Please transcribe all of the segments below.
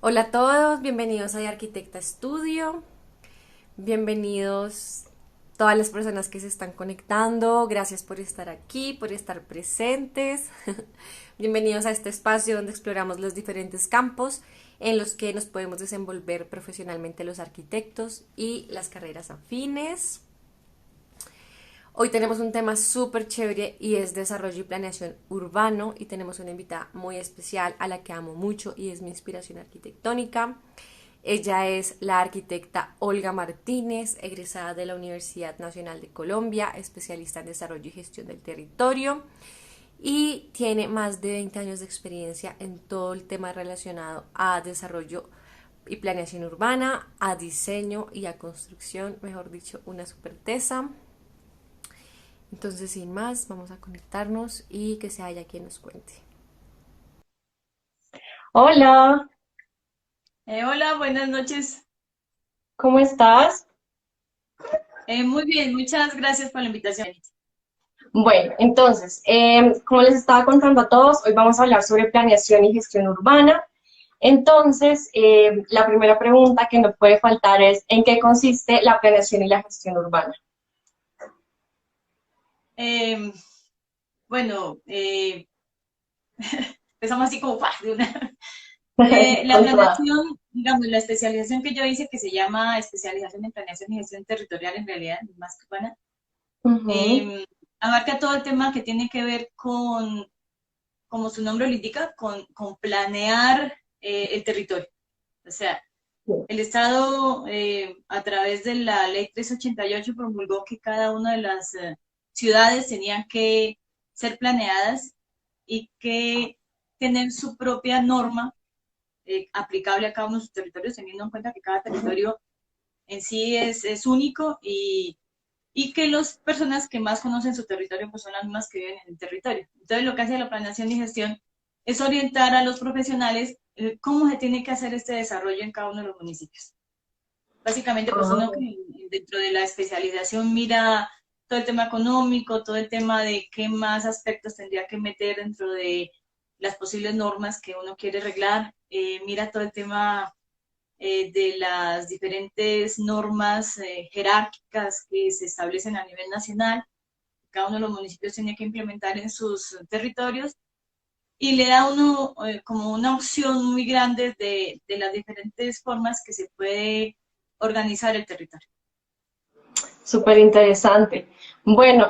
Hola a todos, bienvenidos a Arquitecta Estudio, bienvenidos todas las personas que se están conectando, gracias por estar aquí, por estar presentes, bienvenidos a este espacio donde exploramos los diferentes campos en los que nos podemos desenvolver profesionalmente los arquitectos y las carreras afines. Hoy tenemos un tema súper chévere y es desarrollo y planeación urbano y tenemos una invitada muy especial a la que amo mucho y es mi inspiración arquitectónica. Ella es la arquitecta Olga Martínez, egresada de la Universidad Nacional de Colombia, especialista en desarrollo y gestión del territorio y tiene más de 20 años de experiencia en todo el tema relacionado a desarrollo y planeación urbana, a diseño y a construcción, mejor dicho, una super tesa. Entonces, sin más, vamos a conectarnos y que sea ella quien nos cuente. Hola, Hola, buenas noches. ¿cómo estás? Muy bien, muchas gracias por la invitación. Bueno, entonces, como les estaba contando a todos, hoy vamos a hablar sobre planeación y gestión urbana. Entonces, la primera pregunta que no puede faltar es, ¿en qué consiste la planeación y la gestión urbana? Eh, bueno, empezamos así como ¡pah! De una. La Con toda. planeación, digamos, la especialización que yo hice, que se llama especialización en planeación y gestión territorial, en realidad, más que urbana, Ujú. eh, abarca todo el tema que tiene que ver con, como su nombre lo indica, con planear el territorio. O sea, el Estado, a través de la Ley 388, promulgó que cada una de las ciudades tenían que ser planeadas y que tener su propia norma aplicable a cada uno de sus territorios, teniendo en cuenta que cada territorio en sí es único y que las personas que más conocen su territorio pues son las mismas que viven en el territorio. Entonces, lo que hace la planeación y gestión es orientar a los profesionales cómo se tiene que hacer este desarrollo en cada uno de los municipios. Básicamente, pues uno Ah, que dentro de la especialización mira todo el tema económico, todo el tema de qué más aspectos tendría que meter dentro de las posibles normas que uno quiere arreglar, mira todo el tema de las diferentes normas jerárquicas que se establecen a nivel nacional, cada uno de los municipios tiene que implementar en sus territorios y le da uno como una opción muy grande de las diferentes formas que se puede organizar el territorio. súper interesante. Bueno,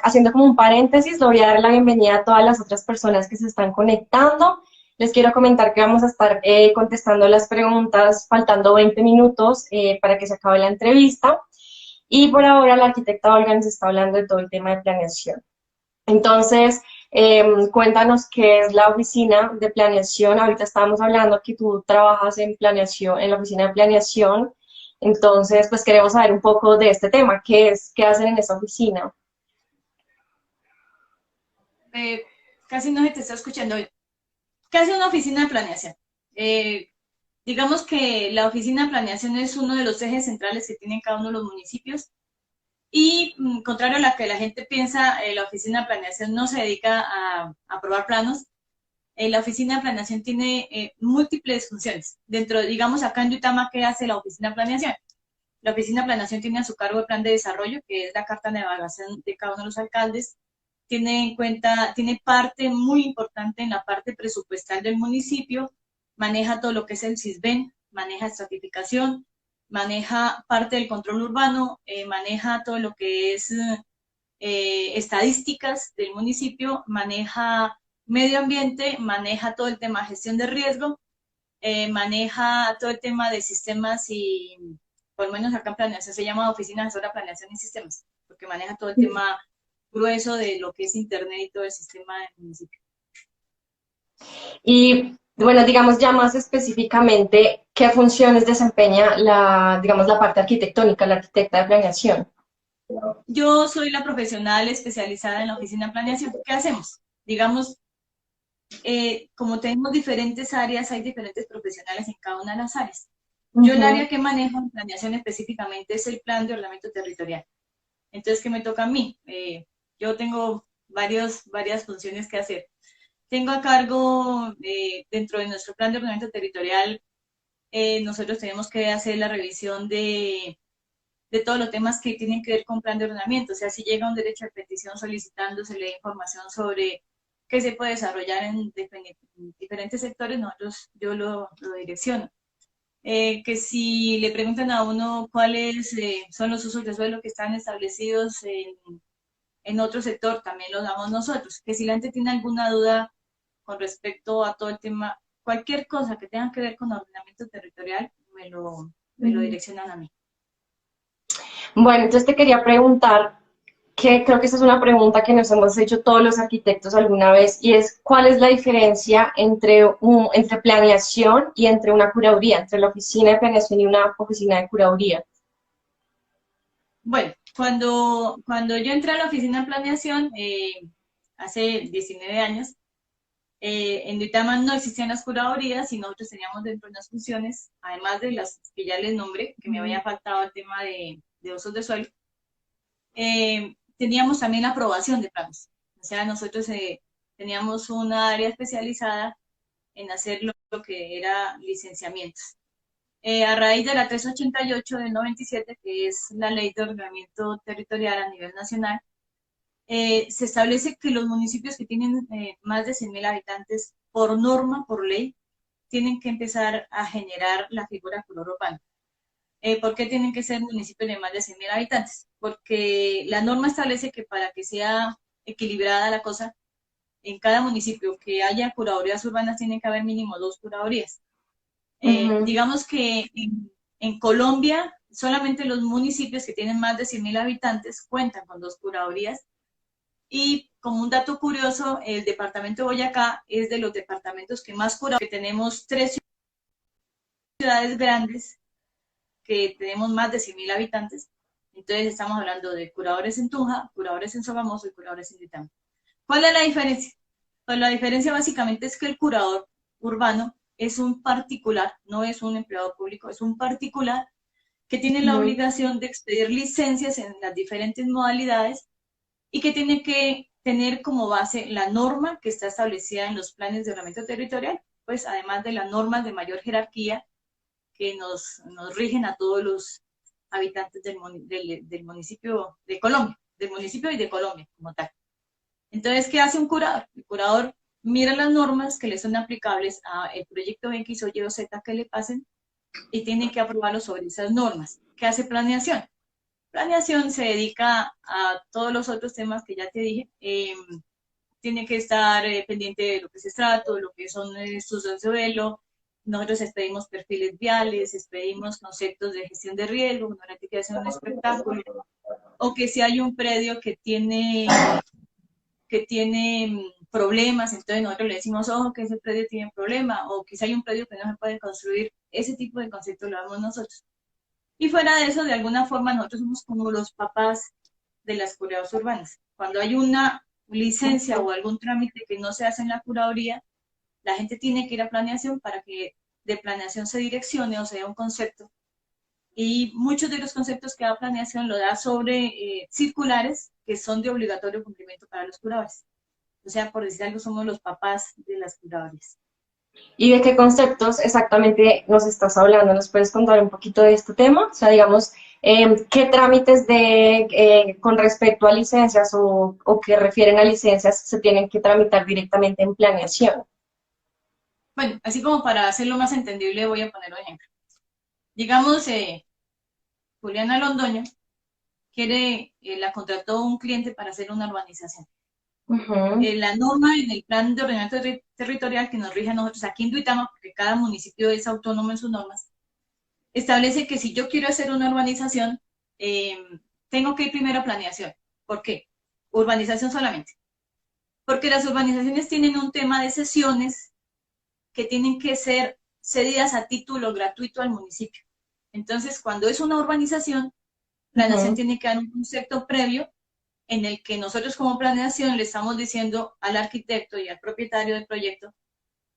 haciendo como un paréntesis, le voy a dar la bienvenida a todas las otras personas que se están conectando. Les quiero comentar que vamos a estar contestando las preguntas faltando 20 minutos para que se acabe la entrevista. Y por ahora la arquitecta Olga nos está hablando de todo el tema de planeación. Entonces, cuéntanos qué es la oficina de planeación. Ahorita estábamos hablando que tú trabajas en planeación, en la oficina de planeación. Entonces, pues queremos saber un poco de este tema. ¿Qué es? ¿Qué hacen en esa oficina? Eh, Casi no se te está escuchando. Casi una oficina de planeación. Eh, digamos que la oficina de planeación es uno de los ejes centrales que tienen cada uno de los municipios. Y contrario a lo que la gente piensa, la oficina de planeación no se dedica a aprobar planos. La oficina de planeación tiene múltiples funciones. Dentro, digamos, acá en Duitama, ¿qué hace la oficina de planeación? La oficina de planeación tiene a su cargo el plan de desarrollo, que es la carta de navegación de cada uno de los alcaldes. Tiene en cuenta, tiene parte muy importante en la parte presupuestal del municipio, maneja todo lo que es el CISBEN, maneja estratificación, maneja parte del control urbano, maneja todo lo que es estadísticas del municipio, maneja medio ambiente, maneja todo el tema de gestión de riesgo, maneja todo el tema de sistemas y, por lo menos acá en planeación se llama Oficina Asesora Planeación y Sistemas, porque maneja todo el tema grueso de lo que es Internet y todo el sistema del municipio. Y bueno, digamos ya más específicamente, ¿qué funciones desempeña digamos, la parte arquitectónica, la arquitecta de planeación? Yo soy la profesional especializada en la oficina de planeación. ¿Qué hacemos? Digamos, como tenemos diferentes áreas, hay diferentes profesionales en cada una de las áreas. Yo el Ujú. área que manejo en planeación específicamente es el plan de ordenamiento territorial. Entonces, ¿qué me toca a mí? Yo tengo varias funciones que hacer. tengo a cargo, dentro de nuestro plan de ordenamiento territorial, nosotros tenemos que hacer la revisión de todos los temas que tienen que ver con plan de ordenamiento. O sea, si llega un derecho de petición solicitando, se le da información sobre qué se puede desarrollar en diferentes sectores, yo lo direcciono. Que si le preguntan a uno cuáles son los usos de suelo que están establecidos en otro sector, también lo damos nosotros. Que si la gente tiene alguna duda con respecto a todo el tema, cualquier cosa que tenga que ver con ordenamiento territorial, me lo direccionan a mí. Bueno, entonces te quería preguntar, que creo que esta es una pregunta que nos hemos hecho todos los arquitectos alguna vez, y es, ¿cuál es la diferencia entre planeación y entre una curaduría, entre la oficina de planeación y una oficina de curaduría? Bueno, cuando yo entré a la oficina de planeación, hace 19 años, en Duitama no existían las curadurías y nosotros teníamos dentro de las funciones, además de las que ya les nombré, que me había faltado el tema de usos de suelo, teníamos también la aprobación de planos. O sea, nosotros teníamos una área especializada en hacer lo que era licenciamientos. A raíz de la 388 del 97, que es la ley de ordenamiento territorial a nivel nacional, se establece que los municipios que tienen más de 100.000 habitantes, por norma, por ley, tienen que empezar a generar la figura color urbano. ¿Por qué tienen que ser municipios de más de 100.000 habitantes? Porque la norma establece que para que sea equilibrada la cosa, en cada municipio que haya curadurías urbanas tienen que haber mínimo 2 curadurías. Digamos que en Colombia solamente los municipios que tienen más de 100.000 habitantes cuentan con 2 curadurías. Y como un dato curioso, el departamento de Boyacá es de los departamentos que más curadurías, que tenemos 3 ciudades grandes que tenemos más de 100.000 habitantes. Entonces estamos hablando de curadores en Tunja, curadores en Sogamoso y curadores en Duitama. ¿Cuál es la diferencia? Pues la diferencia básicamente es que el curador urbano es un particular, no es un empleado público, es un particular que tiene la obligación de expedir licencias en las diferentes modalidades y que tiene que tener como base la norma que está establecida en los planes de ordenamiento territorial, pues además de las normas de mayor jerarquía que nos rigen a todos los habitantes del municipio de Colombia, del municipio y de Colombia como tal. Entonces, ¿qué hace un curador? El curador mira las normas que le son aplicables al proyecto X o Y o Z que le pasen y tiene que aprobarlo sobre esas normas. ¿Qué hace planeación? Planeación se dedica a todos los otros temas que ya te dije. Tiene que estar pendiente de lo que es estrato, de lo que son estos de suelo. Nosotros expedimos perfiles viales, expedimos conceptos de gestión de riesgo, una notificación de un espectáculo, o que si hay un predio que tiene problemas, entonces nosotros le decimos, ojo, que ese predio tiene problema, o que si hay un predio que no se puede construir, ese tipo de conceptos lo damos nosotros. Y fuera de eso, de alguna forma, nosotros somos como los papás de las curadoras urbanas. Cuando hay una licencia o algún trámite que no se hace en la curaduría, la gente tiene que ir a planeación para que de planeación se direccione o se dé un concepto. Y muchos de los conceptos que da planeación lo da sobre circulares que son de obligatorio cumplimiento para los curadores. O sea, por decir algo, somos los papás de las curadoras. ¿Y de qué conceptos exactamente nos estás hablando? ¿Nos puedes contar un poquito de este tema? O sea, digamos, ¿qué trámites con respecto a licencias o que refieren a licencias se tienen que tramitar directamente en planeación? Bueno, así como para hacerlo más entendible, voy a poner un ejemplo. Digamos, Juliana Londoño la contrató un cliente para hacer una urbanización. La norma en el plan de ordenamiento territorial que nos rige a nosotros aquí en Duitama, porque cada municipio es autónomo en sus normas, establece que si yo quiero hacer una urbanización, tengo que ir primero a planeación. ¿Por qué? Urbanización solamente. Porque las urbanizaciones tienen un tema de sesiones que tienen que ser cedidas a título gratuito al municipio. Entonces, cuando es una urbanización, planeación tiene que dar un concepto previo en el que nosotros como planeación le estamos diciendo al arquitecto y al propietario del proyecto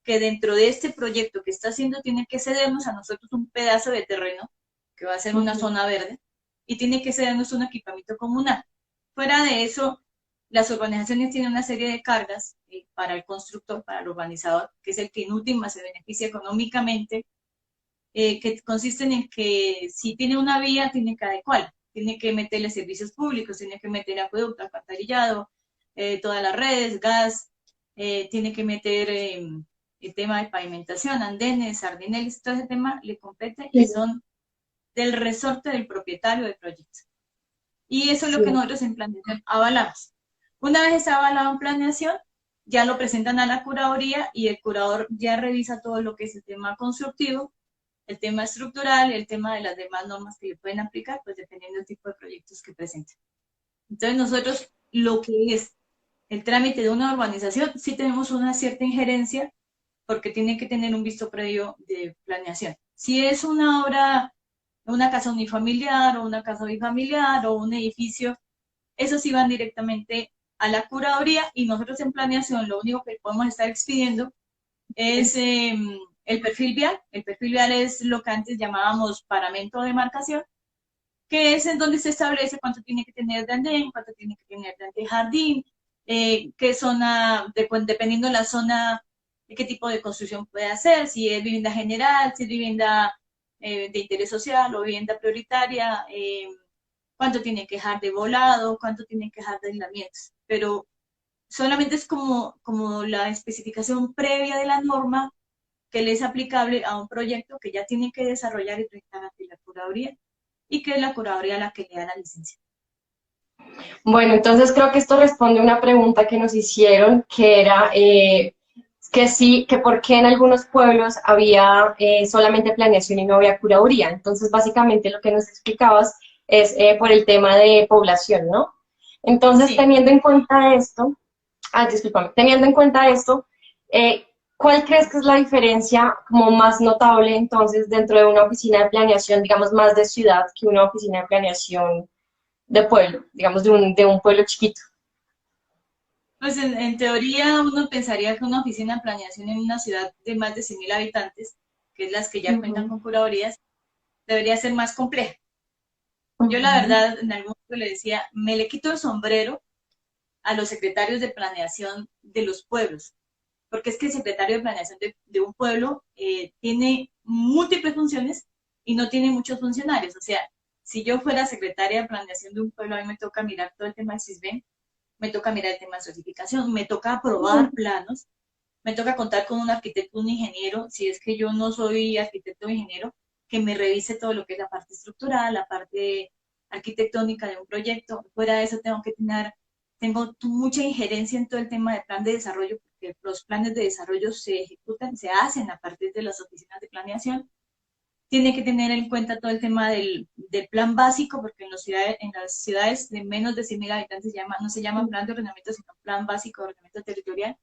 que dentro de este proyecto que está haciendo tiene que cedernos a nosotros un pedazo de terreno, que va a ser una zona verde, y tiene que cedernos un equipamiento comunal. Fuera de eso, las urbanizaciones tienen una serie de cargas para el constructor, para el urbanizador, que es el que en última se beneficia económicamente, que consisten en que si tiene una vía, tiene que adecuarla, tiene que meterle servicios públicos, tiene que meter acueducto, alcantarillado, todas las redes, gas, tiene que meter el tema de pavimentación, andenes, sardineles, todo ese tema le compete y Sí, son del resorte del propietario del proyecto. Y eso es lo sí. que nosotros en planeación avalamos. Una vez está avalado en planeación, ya lo presentan a la curaduría y el curador ya revisa todo lo que es el tema constructivo, el tema estructural, el tema de las demás normas que le pueden aplicar, pues dependiendo del tipo de proyectos que presenten. Entonces nosotros lo que es el trámite de una urbanización, sí tenemos una cierta injerencia porque tiene que tener un visto previo de planeación. Si es una obra, una casa unifamiliar o una casa bifamiliar o un edificio, esos sí van directamente a la curaduría y nosotros en planeación lo único que podemos estar expidiendo es el perfil vial. El perfil vial es lo que antes llamábamos paramento de marcación, que es en donde se establece cuánto tiene que tener de andén, cuánto tiene que tener de jardín, qué zona, dependiendo de la zona, qué tipo de construcción puede hacer, si es vivienda general, si es vivienda de interés social o vivienda prioritaria, cuánto tiene que dejar de volado, cuánto tiene que dejar de aislamientos. Pero solamente es como la especificación previa de la norma que le es aplicable a un proyecto que ya tiene que desarrollar y presentar ante la curaduría y que es la curaduría la que le da la licencia. Bueno, entonces creo que esto responde a una pregunta que nos hicieron, que era que sí, que por qué en algunos pueblos había solamente planeación y no había curaduría. Entonces, básicamente lo que nos explicabas es por el tema de población, ¿no? Entonces, Sí, teniendo en cuenta esto, discúlpame, teniendo en cuenta esto, ¿cuál crees que es la diferencia como más notable entonces dentro de una oficina de planeación, digamos, más de ciudad que una oficina de planeación de pueblo, digamos, de un pueblo chiquito? pues en teoría uno pensaría que una oficina de planeación en una ciudad de más de 100.000 habitantes, que es las que ya cuentan Ujú, con curadurías, debería ser más compleja. Yo la ujú. verdad en algún momento le decía, me le quito el sombrero a los secretarios de planeación de los pueblos, porque es que el secretario de planeación de un pueblo tiene múltiples funciones y no tiene muchos funcionarios. O sea, si yo fuera secretaria de planeación de un pueblo, a mí me toca mirar todo el tema del CISBEN, me toca mirar el tema de certificación, me toca aprobar planos, me toca contar con un arquitecto, un ingeniero, si es que yo no soy arquitecto o ingeniero, que me revise todo lo que es la parte estructural, la parte arquitectónica de un proyecto. Fuera de eso tengo mucha injerencia en todo el tema de plan de desarrollo, porque los planes de desarrollo se ejecutan, se hacen a partir de las oficinas de planeación. Tiene que tener en cuenta todo el tema del plan básico, porque en las ciudades de menos de 100.000 habitantes no se llama plan de ordenamiento, sino plan básico de ordenamiento territorial.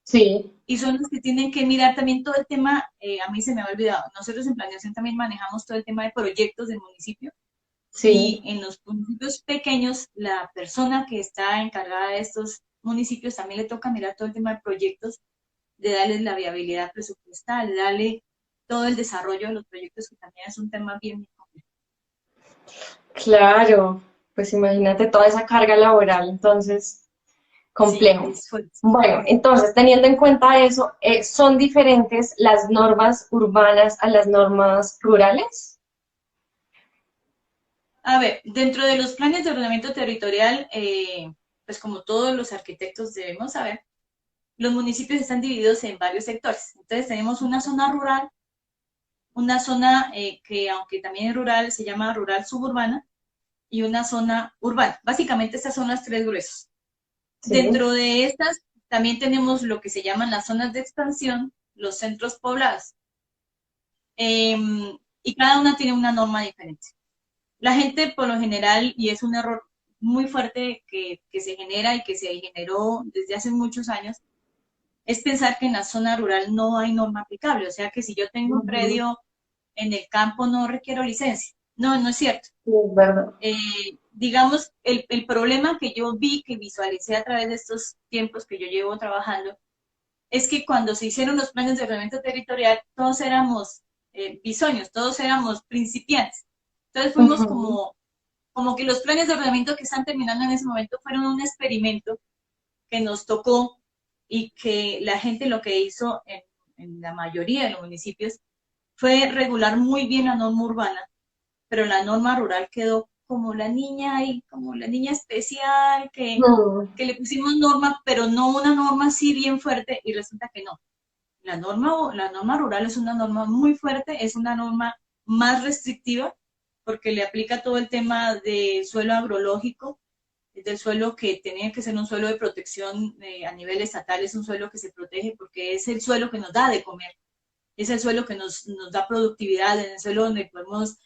Sí, Y son los que tienen que mirar también todo el tema, a mí se me ha olvidado, nosotros en planeación también manejamos todo el tema de proyectos del municipio y sí. en los municipios pequeños, la persona que está encargada de estos municipios también le toca mirar todo el tema de proyectos, de darles la viabilidad presupuestal, de darle todo el desarrollo de los proyectos, que también es un tema bien, bien complejo. Claro, pues imagínate toda esa carga laboral, entonces, Sí, complejo. es fuerte. Bueno, entonces, teniendo en cuenta eso, ¿son diferentes las normas urbanas a las normas rurales? A ver, dentro de los planes de ordenamiento territorial, pues como todos los arquitectos debemos saber, los municipios están divididos en varios sectores. Entonces tenemos una zona rural, una zona que aunque también es rural, se llama rural suburbana, y una zona urbana. Básicamente estas son las tres gruesos. Sí. Dentro de estas también tenemos lo que se llaman las zonas de expansión, los centros poblados, eh, y cada una tiene una norma diferente. La gente por lo general, y es un error muy fuerte que se genera y que se generó desde hace muchos años, es pensar que en la zona rural no hay norma aplicable. O sea que si yo tengo un Ujú. predio en el campo no requiero licencia. No, no es cierto. Sí, es verdad. Digamos, el problema que yo vi, que visualicé a través de estos tiempos que yo llevo trabajando, es que cuando se hicieron los planes de ordenamiento territorial, todos éramos bisoños, todos éramos principiantes. Entonces fuimos Ujú. como como que los planes de ordenamiento que están terminando en ese momento fueron un experimento que nos tocó y que la gente lo que hizo en la mayoría de los municipios fue regular muy bien la norma urbana, pero la norma rural quedó como la niña y como la niña especial que le pusimos norma, pero no una norma así bien fuerte, y resulta que no. La norma rural es una norma muy fuerte, es una norma más restrictiva porque le aplica todo el tema de suelo agrológico, del suelo que tenía que ser un suelo de protección a nivel estatal, es un suelo que se protege porque es el suelo que nos da de comer, es el suelo que nos da productividad, en el suelo donde podemos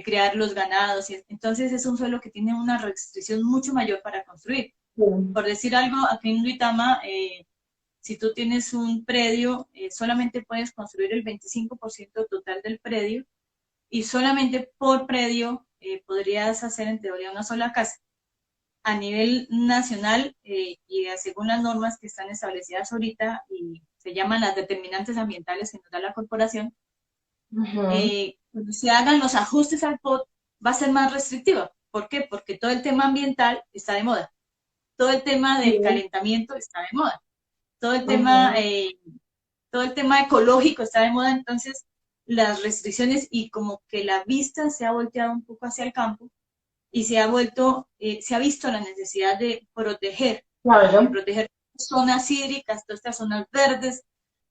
crear los ganados, y entonces es un suelo que tiene una restricción mucho mayor para construir. Por decir algo, aquí en Duitama, si tú tienes un predio, solamente puedes construir el 25% total del predio y solamente por predio podrías hacer en teoría una sola casa. A nivel nacional y según las normas que están establecidas ahorita y se llaman las determinantes ambientales que nos da la corporación, cuando se hagan los ajustes al POT va a ser más restrictiva. ¿Por qué? Porque todo el tema ambiental está de moda. Todo el tema del calentamiento está de moda. Todo el tema ecológico está de moda, entonces las restricciones y como que la vista se ha volteado un poco hacia el campo y se ha visto la necesidad de proteger, zonas hídricas, todas estas zonas verdes,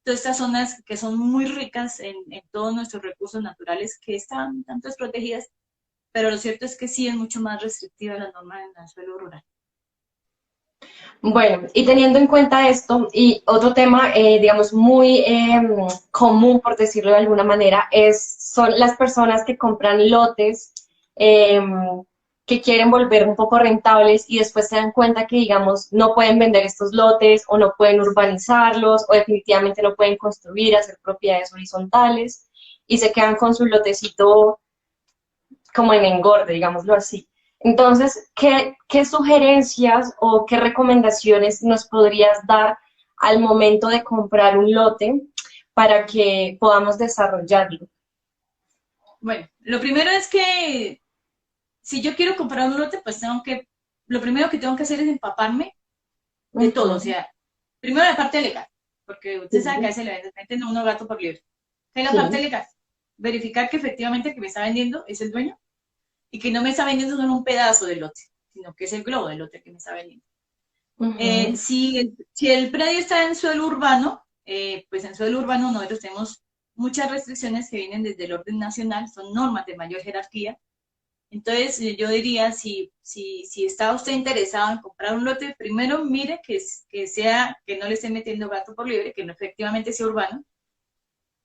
todas estas zonas que son muy ricas en todos nuestros recursos naturales que están tanto desprotegidas, pero lo cierto es que sí es mucho más restrictiva la norma en el suelo rural. Bueno, y teniendo en cuenta esto, y otro tema, digamos, muy común, por decirlo de alguna manera, son las personas que compran lotes que quieren volver un poco rentables y después se dan cuenta que, digamos, no pueden vender estos lotes o no pueden urbanizarlos o definitivamente no pueden construir, hacer propiedades horizontales y se quedan con su lotecito como en engorde, digámoslo así. Entonces, ¿qué sugerencias o qué recomendaciones nos podrías dar al momento de comprar un lote para que podamos desarrollarlo? Bueno, lo primero es que si yo quiero comprar un lote, pues lo primero que tengo que hacer es empaparme de todo, o sea, primero la parte legal, porque usted sabe que a veces le venden uno gato por liebre. ¿Qué es la parte legal? Verificar que efectivamente el que me está vendiendo es el dueño y que no me está vendiendo solo un pedazo del lote, sino que es el globo del lote que me está vendiendo. Si el predio está en suelo urbano, pues en suelo urbano nosotros tenemos muchas restricciones que vienen desde el orden nacional, son normas de mayor jerarquía. Entonces yo diría, si está usted interesado en comprar un lote, primero mire que no le esté metiendo gato por liebre, que no efectivamente sea urbano.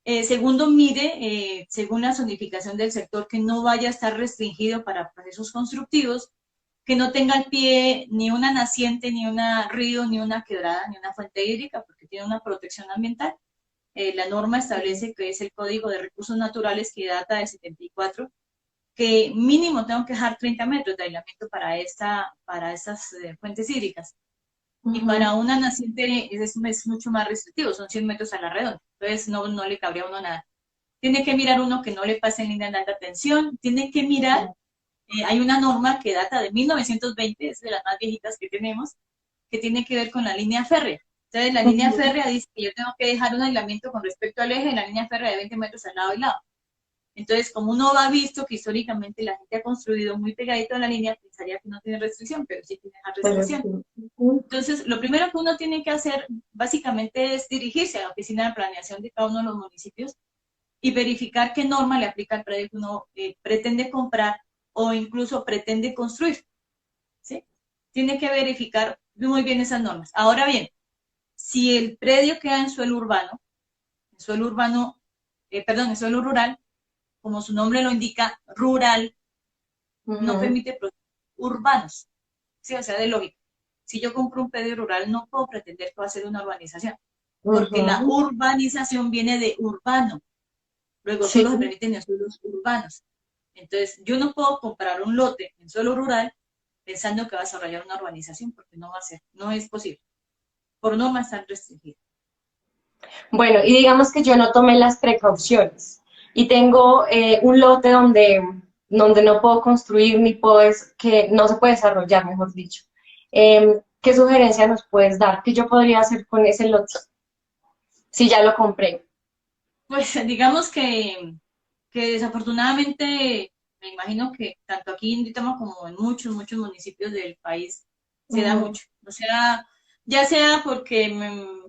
Segundo, mire, según la zonificación del sector, que no vaya a estar restringido para procesos constructivos, que no tenga al pie ni una naciente, ni un río, ni una quebrada, ni una fuente hídrica, porque tiene una protección ambiental. La norma establece que es el Código de Recursos Naturales que data de 74, que mínimo tengo que dejar 30 metros de aislamiento para estas fuentes hídricas. Y para una naciente es mucho más restrictivo, son 100 metros a la redonda, entonces no le cabría a uno nada. Tiene que mirar uno que no le pase en línea de alta tensión, tiene que mirar, hay una norma que data de 1920, es de las más viejitas que tenemos, que tiene que ver con la línea férrea. Entonces la línea férrea dice que yo tengo que dejar un aislamiento con respecto al eje de la línea férrea de 20 metros al lado y lado. Entonces, como uno ha visto que históricamente la gente ha construido muy pegadito a la línea, pensaría que no tiene restricción, pero sí tiene restricción. Entonces, lo primero que uno tiene que hacer básicamente es dirigirse a la oficina de planeación de cada uno de los municipios y verificar qué norma le aplica al predio que uno pretende comprar o incluso pretende construir. ¿Sí? Tiene que verificar muy bien esas normas. Ahora bien, si el predio queda en suelo urbano, en suelo rural, como su nombre lo indica, rural, no permite procesos urbanos. Sí, o sea, de lógica. Si yo compro un predio rural, no puedo pretender que va a ser una urbanización, porque la urbanización viene de urbano. Luego solo se permiten en suelos urbanos. Entonces, yo no puedo comprar un lote en suelo rural pensando que va a desarrollar una urbanización, porque no va a ser, no es posible. Por norma están restringidas. Bueno, y digamos que yo no tomé las precauciones y tengo un lote donde donde no puedo construir ni puedo, que no se puede desarrollar, mejor dicho. ¿Qué sugerencia nos puedes dar? ¿Qué yo podría hacer con ese lote si ya lo compré? Pues digamos que desafortunadamente, me imagino que tanto aquí en Duitama como en muchos municipios del país se da Ujú, mucho. O sea, ya sea porque,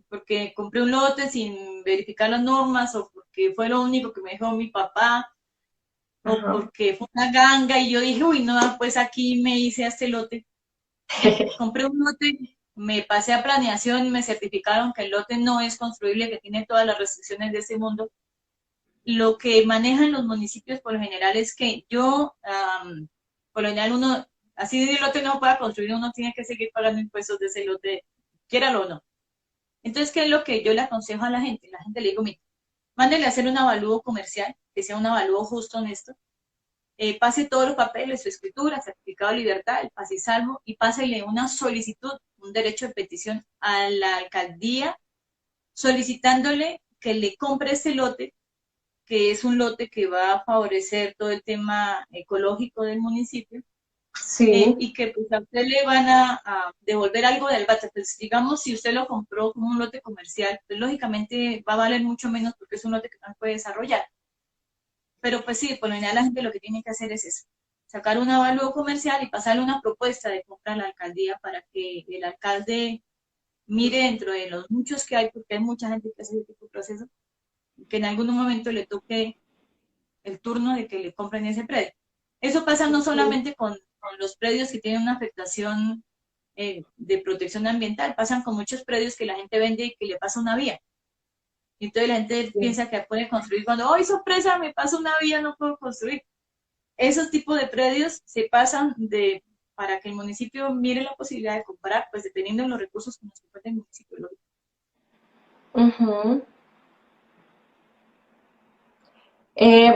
porque compré un lote sin verificar las normas o porque fue lo único que me dejó mi papá o ajá. porque fue una ganga y yo dije, uy, no, pues aquí me hice este lote. Compré un lote, me pasé a planeación, me certificaron que el lote no es construible, que tiene todas las restricciones de ese mundo. Lo que manejan los municipios por lo general es que por lo general uno, así de lote no pueda construir, uno tiene que seguir pagando impuestos de ese lote, quiéralo o no. Entonces, ¿qué es lo que yo le aconsejo a la gente? La gente le digo, mira, mándele a hacer un avalúo comercial, que sea un avalúo justo, honesto, pase todos los papeles, su escritura, certificado de libertad, el pase y salvo, y pásele una solicitud, un derecho de petición a la alcaldía, solicitándole que le compre este lote, que es un lote que va a favorecer todo el tema ecológico del municipio, Sí, y que pues a usted le van a devolver algo del bate. Pues digamos, si usted lo compró como un lote comercial, pues lógicamente va a valer mucho menos porque es un lote que no se puede desarrollar. Pero pues sí, por lo general la gente lo que tiene que hacer es eso, sacar un avalúo comercial y pasarle una propuesta de compra a la alcaldía para que el alcalde mire dentro de los muchos que hay, porque hay mucha gente que hace ese tipo de proceso, que en algún momento le toque el turno de que le compren ese predio. Eso pasa no sí, solamente con los predios que tienen una afectación de protección ambiental, pasan con muchos predios que la gente vende y que le pasa una vía. Y entonces la gente sí. piensa que puede construir cuando, ¡ay, sorpresa! Me pasa una vía, no puedo construir. Esos tipos de predios se pasan para que el municipio mire la posibilidad de comprar, pues dependiendo de los recursos que nos encuentre el municipio. Ujú.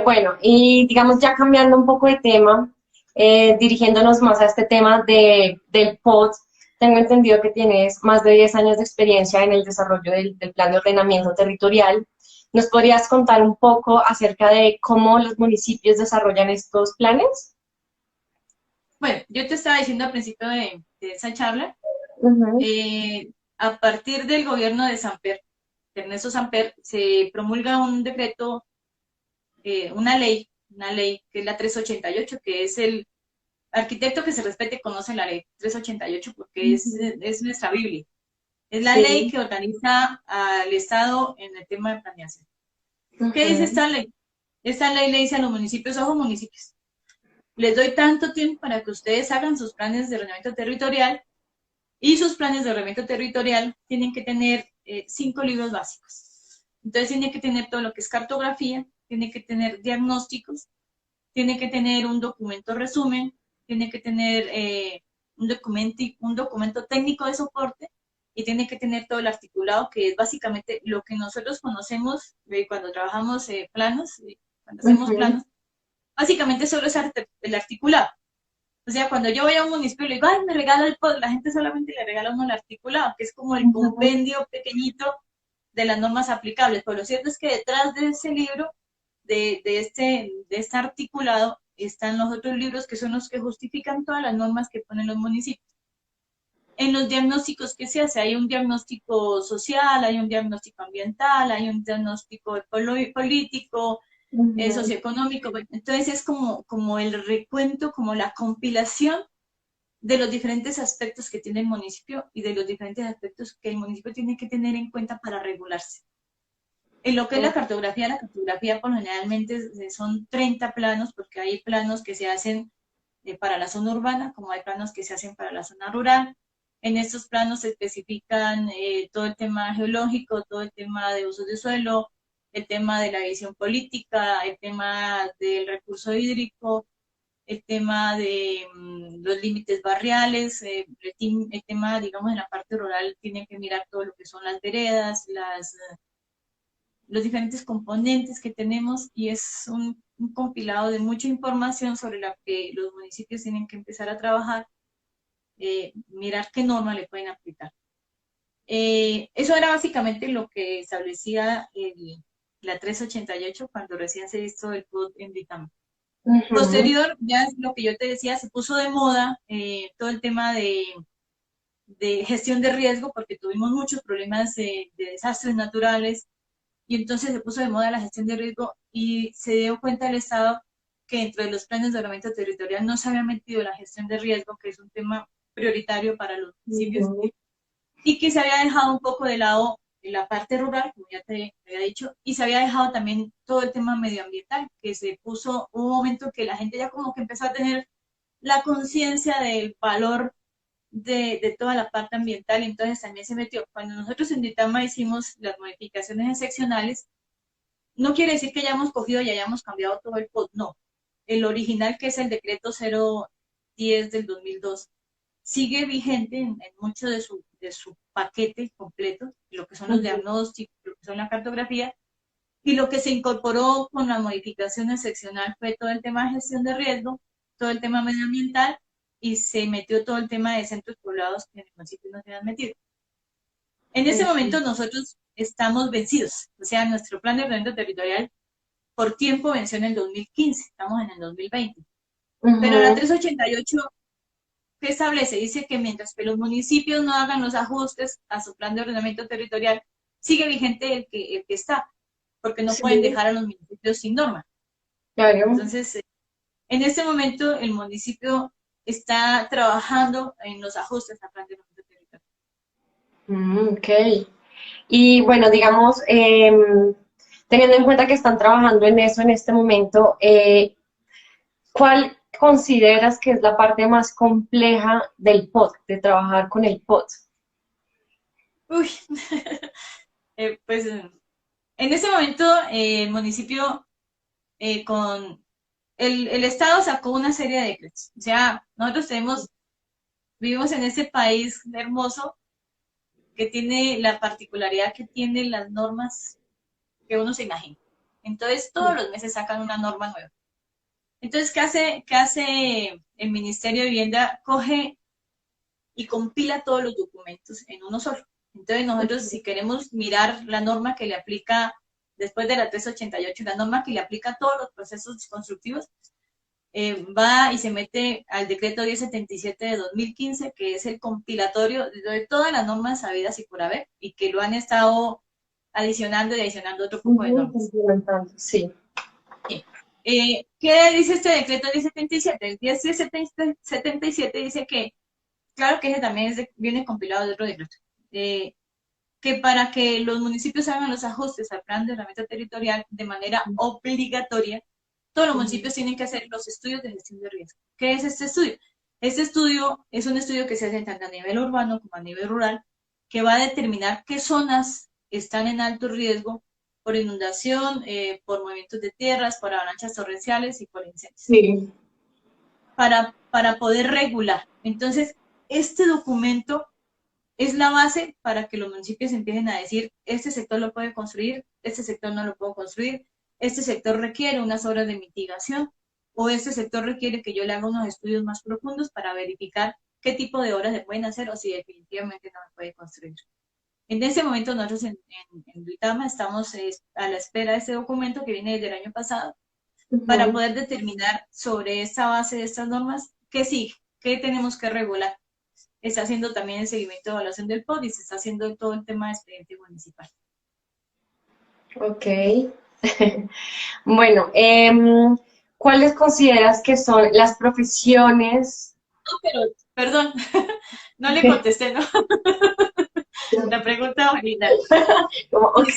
Bueno, y digamos ya cambiando un poco de tema, dirigiéndonos más a este tema del POT, tengo entendido que tienes más de 10 años de experiencia en el desarrollo del plan de ordenamiento territorial. ¿Nos podrías contar un poco acerca de cómo los municipios desarrollan estos planes? Bueno, yo te estaba diciendo al principio de esa charla, Ujú, a partir del gobierno de Samper, de Ernesto Samper, se promulga un decreto, una ley que es la 388, que es el arquitecto que se respete conoce la ley 388 porque ujú. es nuestra Biblia. Es la ley Sí, que organiza al Estado en el tema de planeación. ¿Qué dice ujú, esta ley? Esta ley le dice a los municipios, ojo municipios, les doy tanto tiempo para que ustedes hagan sus planes de ordenamiento territorial y sus planes de ordenamiento territorial tienen que tener 5 libros básicos. Entonces tiene que tener todo lo que es cartografía, tiene que tener diagnósticos, tiene que tener un documento resumen, tiene que tener un documento técnico de soporte y tiene que tener todo el articulado, que es básicamente lo que nosotros conocemos cuando trabajamos planos, cuando hacemos ujú, planos, básicamente solo es el articulado. O sea, cuando yo voy a un municipio y le digo, ay, me regala el POD, la gente solamente le regala uno el articulado, que es como el ujú. compendio pequeñito de las normas aplicables. Pero lo cierto es que detrás de ese libro, de este articulado, están los otros libros que son los que justifican todas las normas que ponen los municipios. En los diagnósticos que se hace, hay un diagnóstico social, hay un diagnóstico ambiental, hay un diagnóstico político, Ujú. socioeconómico. Entonces es como el recuento, como la compilación de los diferentes aspectos que tiene el municipio y de los diferentes aspectos que el municipio tiene que tener en cuenta para regularse. En lo que es la cartografía por generalmente son 30 planos, porque hay planos que se hacen para la zona urbana, como hay planos que se hacen para la zona rural. En estos planos se especifican todo el tema geológico, todo el tema de usos de suelo, el tema de la visión política, el tema del recurso hídrico, el tema de los límites barriales, el tema, digamos, en la parte rural tienen que mirar todo lo que son las veredas, los diferentes componentes que tenemos y es un compilado de mucha información sobre la que los municipios tienen que empezar a trabajar, mirar qué norma le pueden aplicar. Eso era básicamente lo que establecía la 388 cuando recién se hizo el PUD en Vitama. Ujú. Posterior, ya es lo que yo te decía, se puso de moda todo el tema de gestión de riesgo, porque tuvimos muchos problemas de desastres naturales, y entonces se puso de moda la gestión de riesgo y se dio cuenta el Estado que dentro de los planes de ordenamiento territorial no se había metido la gestión de riesgo, que es un tema prioritario para los municipios, Ujú. y que se había dejado un poco de lado la parte rural, como ya te había dicho, y se había dejado también todo el tema medioambiental, que se puso un momento que la gente ya como que empezó a tener la conciencia del valor de toda la parte ambiental, y entonces también se metió. Cuando nosotros en Ditama hicimos las modificaciones seccionales, no quiere decir que hayamos cogido y hayamos cambiado todo el POT, no. El original, que es el decreto 010 del 2002, sigue vigente en mucho de su paquete completo, lo que son los Ujú. diagnósticos, lo que son la cartografía, y lo que se incorporó con la modificación seccional fue todo el tema de gestión de riesgo, todo el tema medioambiental, y se metió todo el tema de centros poblados que en el municipio no se habían metido. En ese momento Ok. nosotros estamos vencidos, o sea, nuestro plan de ordenamiento territorial por tiempo venció en el 2015, estamos en el 2020. Pero la Ujú. 388, ¿qué establece? Dice que mientras que los municipios no hagan los ajustes a su plan de ordenamiento territorial, sigue vigente el que está, porque no Sí, pueden dejar a los municipios sin norma. claro. Entonces, en este momento el municipio está trabajando en los ajustes al plan de ordenamiento territorial. Ok. Y bueno, digamos, teniendo en cuenta que están trabajando en eso en este momento, ¿cuál consideras que es la parte más compleja del POT, de trabajar con el POT? Uy, pues en este momento el municipio con el Estado sacó una serie de decretos. O sea, nosotros vivimos en este país hermoso que tiene la particularidad que tiene las normas que uno se imagina. Entonces, todos los meses sacan una norma nueva. Entonces, qué hace el Ministerio de Vivienda? Coge y compila todos los documentos en uno solo. Entonces, nosotros, si queremos mirar la norma que le aplica después de la 388, la norma que le aplica a todos los procesos constructivos, va y se mete al decreto 1077 de 2015, que es el compilatorio de todas las normas sabidas y por haber, y que lo han estado adicionando y adicionando otro poco de Ujú, normas. complementando, sí. ¿Qué dice este decreto 1077? El 1077 dice que, claro que ese también viene compilado de otro decreto, eh, que para que los municipios hagan los ajustes al plan de ordenamiento territorial de manera obligatoria, todos los Ujú. municipios tienen que hacer los estudios de gestión de riesgo. ¿Qué es este estudio? Este estudio es un estudio que se hace tanto a nivel urbano como a nivel rural, que va a determinar qué zonas están en alto riesgo por inundación, por movimientos de tierras, por avalanchas torrenciales y por incendios, Sí. para poder regular. Entonces, este documento es la base para que los municipios empiecen a decir, este sector lo puede construir, este sector no lo puedo construir, este sector requiere unas obras de mitigación o este sector requiere que yo le haga unos estudios más profundos para verificar qué tipo de obras se pueden hacer o si definitivamente no se puede construir. En ese momento nosotros en Duitama estamos a la espera de este documento que viene desde el año pasado para Ujú. poder determinar sobre esta base de estas normas qué sigue, qué tenemos que regular. Está haciendo también el seguimiento de evaluación del POD y se está haciendo todo el tema de expediente municipal. Ok. Bueno, ¿cuáles consideras que son las profesiones? No, pero, perdón, no le contesté, ¿no? La pregunta original. Como, ok.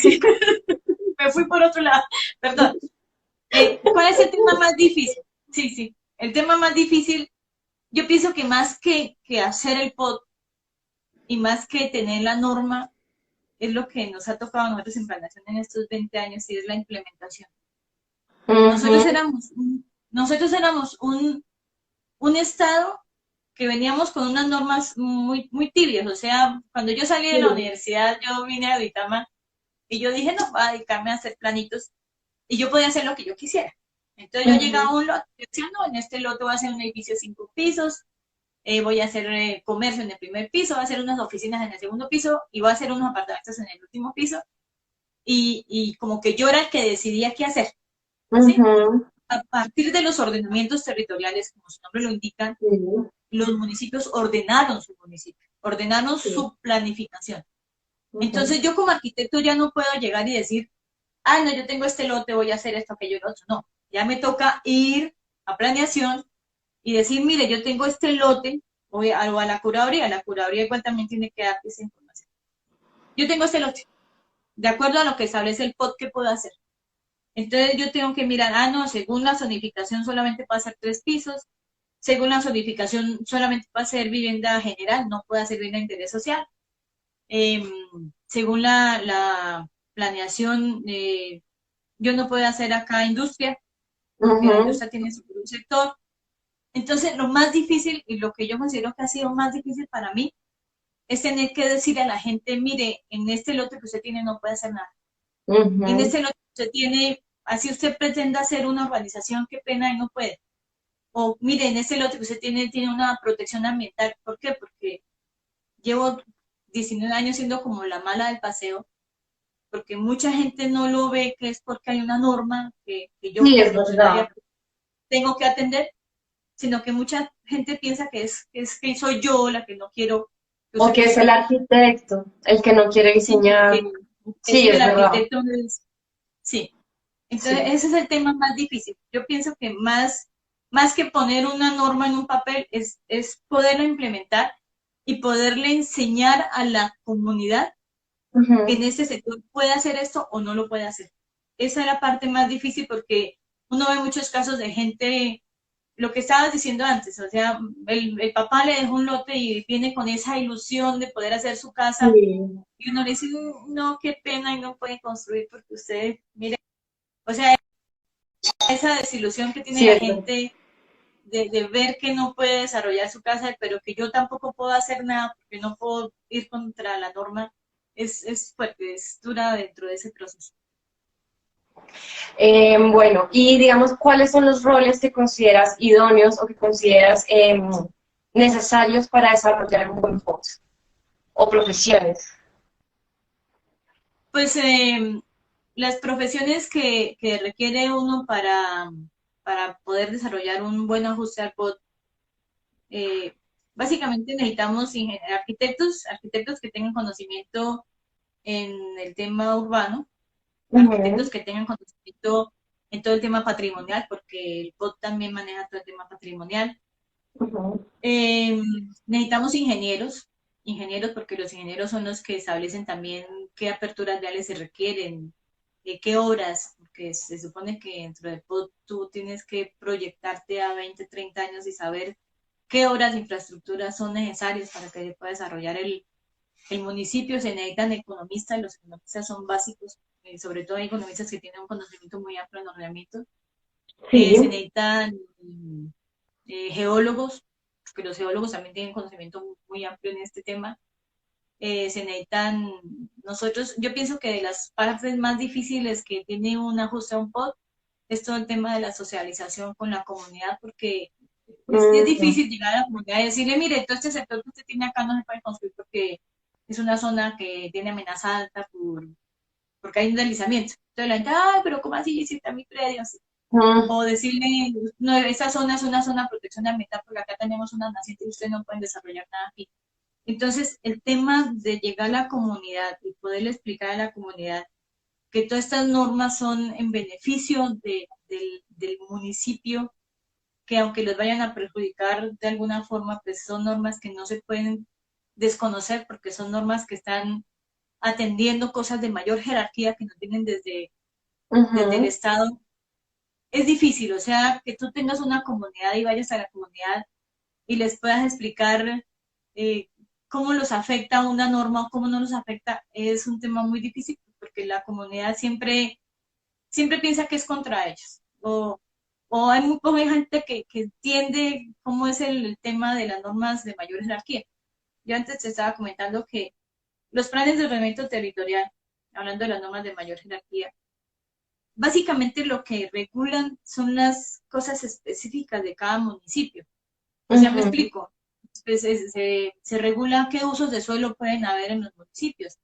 Me fui por otro lado. Perdón. ¿Cuál es el tema más difícil? Sí, sí. El tema más difícil, yo pienso que más que hacer el POD y más que tener la norma, es lo que nos ha tocado a nosotros en planeación en estos 20 años y es la implementación. Nosotros Ujú. éramos un estado que veníamos con unas normas muy tibias. O sea, cuando yo salí de la Sí. universidad, yo vine a Duitama y yo dije, no, voy a dedicarme a hacer planitos y yo podía hacer lo que yo quisiera. Entonces yo llegaba a Ujú. un lote y decía, no, en este lote voy a hacer un edificio de 5 pisos, voy a hacer comercio en el primer piso, voy a hacer unas oficinas en el segundo piso y voy a hacer unos apartamentos en el último piso. Y como que yo era el que decidía qué hacer, ¿sí? Ujú. a partir de los ordenamientos territoriales, como su nombre lo indica, Sí, los municipios ordenaron su municipio, ordenaron sí. su planificación. Ujú, Entonces yo como arquitecto ya no puedo llegar y decir, no, yo tengo este lote, voy a hacer esto, aquello, lo otro. No, ya me toca ir a planeación y decir, mire, yo tengo este lote, voy a la curaduría igual también tiene que dar esa información. Yo tengo este lote, de acuerdo a lo que establece el POT, ¿qué puedo hacer? Entonces yo tengo que mirar, no, según la zonificación solamente puede ser 3 pisos, según la zonificación solamente puede ser vivienda general, no puede ser vivienda de interés social. Eh, Según la planeación, yo no puedo hacer acá industria, porque la ujú, industria tiene su propio sector. Entonces, lo más difícil y lo que yo considero que ha sido más difícil para mí es tener que decir a la gente, mire, en este lote que usted tiene no puede hacer nada. En ujú. este lote que usted tiene, así usted pretenda hacer una urbanización, qué pena y no puede. O mire, en este lote que usted tiene una protección ambiental. ¿Por qué? Porque llevo 19 años siendo como la mala del paseo, porque mucha gente no lo ve que es porque hay una norma que yo Sí, como es verdad. funcionaria tengo que atender, sino que mucha gente piensa que es que soy yo la que no quiero que O usted que es el construya. arquitecto el que no quiere Sí, diseñar. es Sí, que es el verdad. arquitecto no es, sí. Entonces, Sí. ese es el tema más difícil. Yo pienso que más que poner una norma en un papel, es poderla implementar y poderle enseñar a la comunidad que en Ujú. este sector puede hacer esto o no lo puede hacer. Esa es la parte más difícil porque uno ve muchos casos de gente, lo que estabas diciendo antes, o sea, el papá le deja un lote y viene con esa ilusión de poder hacer su casa Sí, y uno le dice, no, qué pena y no puede construir porque usted, mire, o sea, esa desilusión que tiene sí, la es verdad. gente de ver que no puede desarrollar su casa, pero que yo tampoco puedo hacer nada porque no puedo ir contra la norma, es fuerte, es dura dentro de ese proceso. Bueno, y digamos, ¿cuáles son los roles que consideras idóneos o que consideras necesarios para desarrollar un buen post o profesiones? Pues las profesiones que requiere uno para poder desarrollar un buen ajuste al POT, eh, básicamente necesitamos arquitectos que tengan conocimiento en el tema urbano, arquitectos Ujú, que tengan conocimiento en todo el tema patrimonial, porque el POT también maneja todo el tema patrimonial. ujú, Eh, Necesitamos ingenieros porque los ingenieros son los que establecen también qué aperturas viales se requieren, qué obras, porque se supone que dentro del POT tú tienes que proyectarte a 20, 30 años y saber qué obras de infraestructura son necesarias para que se pueda desarrollar el municipio. Se necesitan economistas, los economistas son básicos, sobre todo hay economistas que tienen un conocimiento muy amplio en ordenamiento. sí, Se necesitan geólogos, porque los geólogos también tienen conocimiento muy amplio en este tema. Se necesitan, yo pienso que de las partes más difíciles que tiene un ajuste a un POD es todo el tema de la socialización con la comunidad, porque es ujú, difícil llegar a la comunidad y decirle, mire, todo este sector que usted tiene acá no se puede construir porque es una zona que tiene amenaza alta porque hay un deslizamiento. Entonces la gente, ay, pero ¿cómo así? Si está mi predio. ujú. O decirle, no, esa zona es una zona de protección ambiental porque acá tenemos una naciente y ustedes no pueden desarrollar nada aquí. Entonces, el tema de llegar a la comunidad y poderle explicar a la comunidad que todas estas normas son en beneficio del municipio, que aunque los vayan a perjudicar de alguna forma, pues son normas que no se pueden desconocer porque son normas que están atendiendo cosas de mayor jerarquía que nos tienen desde el Ujú, Estado. Es difícil, o sea, que tú tengas una comunidad y vayas a la comunidad y les puedas explicar eh, cómo los afecta una norma o cómo no los afecta, es un tema muy difícil porque la comunidad siempre piensa que es contra ellos. O hay muy poca gente que entiende cómo es el tema de las normas de mayor jerarquía. Yo antes te estaba comentando que los planes de ordenamiento territorial, hablando de las normas de mayor jerarquía, básicamente lo que regulan son las cosas específicas de cada municipio. O sea, me ujú, explico. Pues, se regula qué usos de suelo pueden haber en los municipios.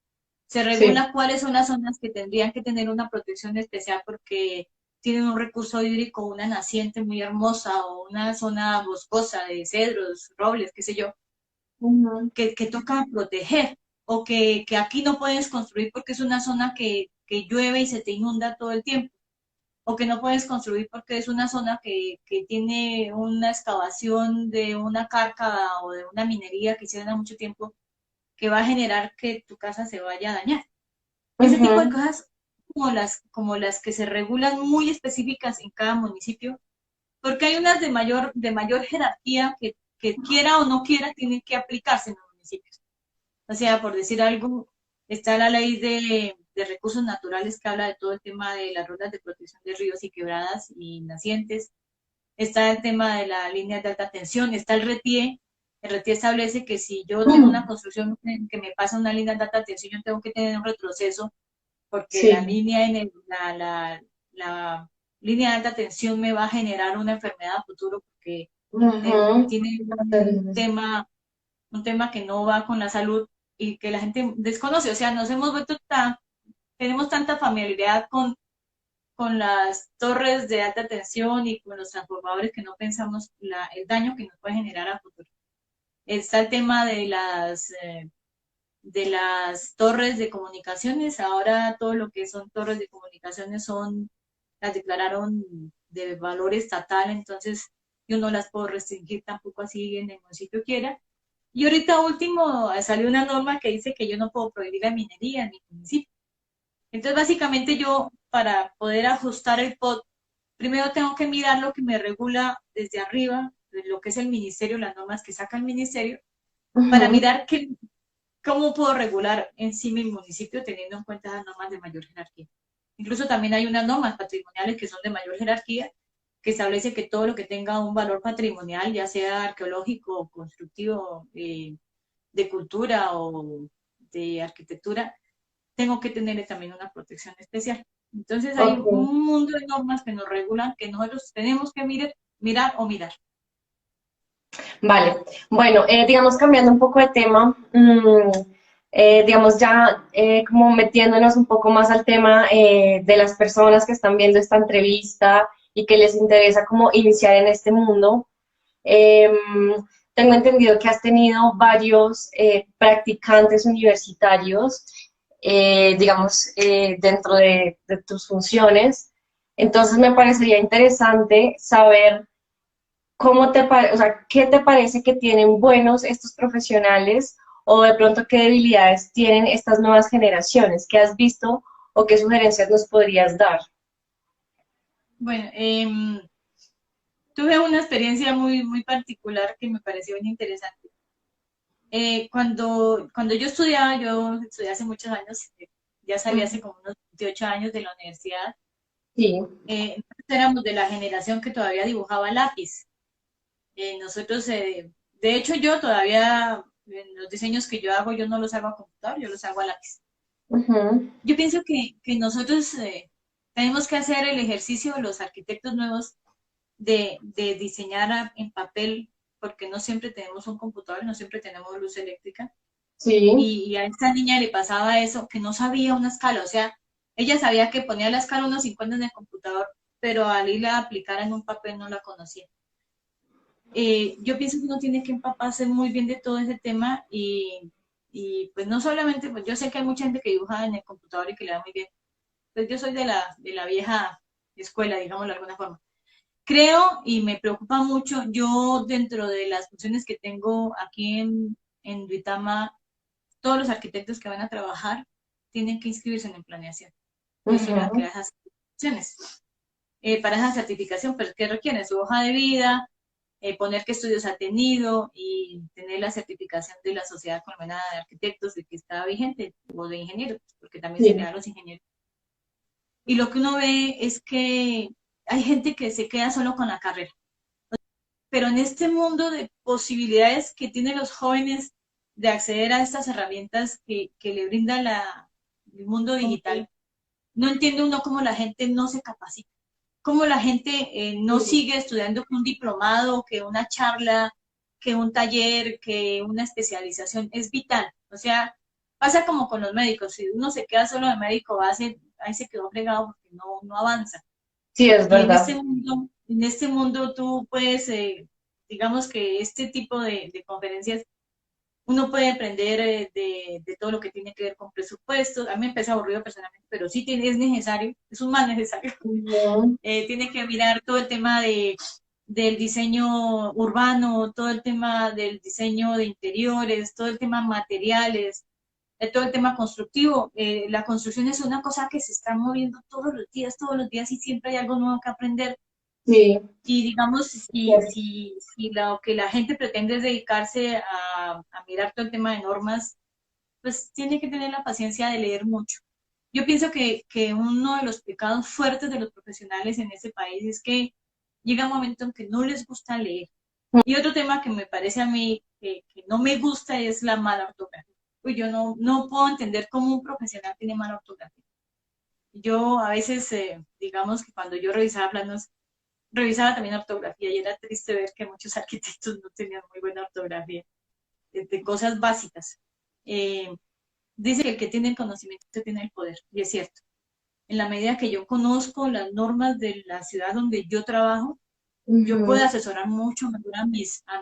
Se sí, regula cuáles son las zonas que tendrían que tener una protección especial porque tienen un recurso hídrico, una naciente muy hermosa o una zona boscosa de cedros, robles, qué sé yo, que toca proteger o que aquí no puedes construir porque es una zona que llueve y se te inunda todo el tiempo o que no puedes construir porque es una zona que tiene una excavación de una carca o de una minería que hicieron hace mucho tiempo que va a generar que tu casa se vaya a dañar. Ese tipo de Ujú, cosas como las que se regulan muy específicas en cada municipio, porque hay unas de mayor jerarquía que quiera o no quiera tienen que aplicarse en los municipios. O sea, por decir algo, está la ley de recursos naturales que habla de todo el tema de las rutas de protección de ríos y quebradas y nacientes. Está el tema de la línea de alta tensión, está el RETIE. El RETIE establece que si yo tengo una construcción que me pasa una línea de alta tensión, yo tengo que tener un retroceso porque la sí. línea, la línea de alta tensión me va a generar una enfermedad a futuro porque Ujú. tiene un tema que no va con la salud y que la gente desconoce. O sea, nos hemos vuelto tenemos tanta familiaridad con las torres de alta tensión y con los transformadores que no pensamos el daño que nos puede generar a futuro. Está el tema de las torres de comunicaciones. Ahora todo lo que son torres de comunicaciones las declararon de valor estatal, entonces yo no las puedo restringir tampoco así en el municipio quiera. Y ahorita último salió una norma que dice que yo no puedo prohibir la minería en mi municipio. Entonces básicamente yo para poder ajustar el POT, primero tengo que mirar lo que me regula desde arriba, de lo que es el ministerio, las normas que saca el ministerio, para Ujú. mirar cómo puedo regular en sí mi municipio teniendo en cuenta las normas de mayor jerarquía. Incluso también hay unas normas patrimoniales que son de mayor jerarquía, que establece que todo lo que tenga un valor patrimonial, ya sea arqueológico, constructivo, de cultura o de arquitectura, tengo que tener también una protección especial. Entonces hay Ok. un mundo de normas que nos regulan que nosotros tenemos que mirar o mirar. Vale, bueno, digamos cambiando un poco de tema, digamos ya como metiéndonos un poco más al tema de las personas que están viendo esta entrevista y que les interesa como iniciar en este mundo. eh, Tengo entendido que has tenido varios practicantes universitarios, digamos, dentro de tus funciones. Entonces me parecería interesante saber o sea, ¿qué te parece que tienen buenos estos profesionales o de pronto qué debilidades tienen estas nuevas generaciones? ¿Qué has visto o qué sugerencias nos podrías dar? Bueno, tuve una experiencia muy particular que me pareció bien interesante. Cuando yo estudié hace muchos años, ya salí hace como unos 28 años de la universidad, Sí. nosotros éramos de la generación que todavía dibujaba lápiz. Nosotros, de hecho, yo todavía, los diseños que yo hago, yo no los hago a computador, yo los hago a lápiz. Ujú. Yo pienso que nosotros tenemos que hacer el ejercicio, los arquitectos nuevos, de diseñar en papel, porque no siempre tenemos un computador, no siempre tenemos luz eléctrica. Sí. Y a esta niña le pasaba eso, que no sabía una escala, o sea, ella sabía que ponía la escala 1.50 en el computador, pero al irla a aplicar en un papel no la conocía. Yo pienso que uno tiene que empaparse muy bien de todo ese tema y pues no solamente, pues yo sé que hay mucha gente que dibuja en el computador y que le da muy bien, pues yo soy de la vieja escuela, digámoslo de alguna forma. Creo y me preocupa mucho, yo dentro de las funciones que tengo aquí en Duitama, todos los arquitectos que van a trabajar tienen que inscribirse en planeación. Yo soy la que da Ujú. esas certificaciones. Para esa certificación, pues, ¿qué requieren? Su hoja de vida, poner qué estudios ha tenido y tener la certificación de la Sociedad Colombiana de Arquitectos de que está vigente, o de ingenieros, porque también se le Sí. da a los ingenieros. Y lo que uno ve es que hay gente que se queda solo con la carrera. Pero en este mundo de posibilidades que tienen los jóvenes de acceder a estas herramientas que le brinda el mundo digital, no entiende uno cómo la gente no se capacita, cómo la gente no sigue estudiando que un diplomado, que una charla, que un taller, que una especialización es vital. O sea, pasa como con los médicos, si uno se queda solo de médico base, ahí se quedó fregado porque no avanza. Sí, es Y verdad. en este mundo tú puedes, digamos que este tipo de conferencias, uno puede aprender de todo lo que tiene que ver con presupuestos. A mí me parece aburrido personalmente, pero sí tiene, es necesario, es un mal necesario. Ujú. Tiene que mirar todo el tema del diseño urbano, todo el tema del diseño de interiores, todo el tema materiales, todo el tema constructivo. La construcción es una cosa que se está moviendo todos los días y siempre hay algo nuevo que aprender. Sí, Y digamos, si lo que la gente pretende es dedicarse a mirar todo el tema de normas, pues tiene que tener la paciencia de leer mucho. Yo pienso que uno de los pecados fuertes de los profesionales en este país es que llega un momento en que no les gusta leer. Y otro tema que me parece a mí que no me gusta es la mala ortografía. Pues yo no puedo entender cómo un profesional tiene mala ortografía. Yo a veces, digamos que cuando yo revisaba planos, revisaba también ortografía y era triste ver que muchos arquitectos no tenían muy buena ortografía, de cosas básicas. Eh, Dice que el que tiene el conocimiento tiene el poder, y es cierto. En la medida que yo conozco las normas de la ciudad donde yo trabajo, yo puedo ujú, asesorar mucho mejor a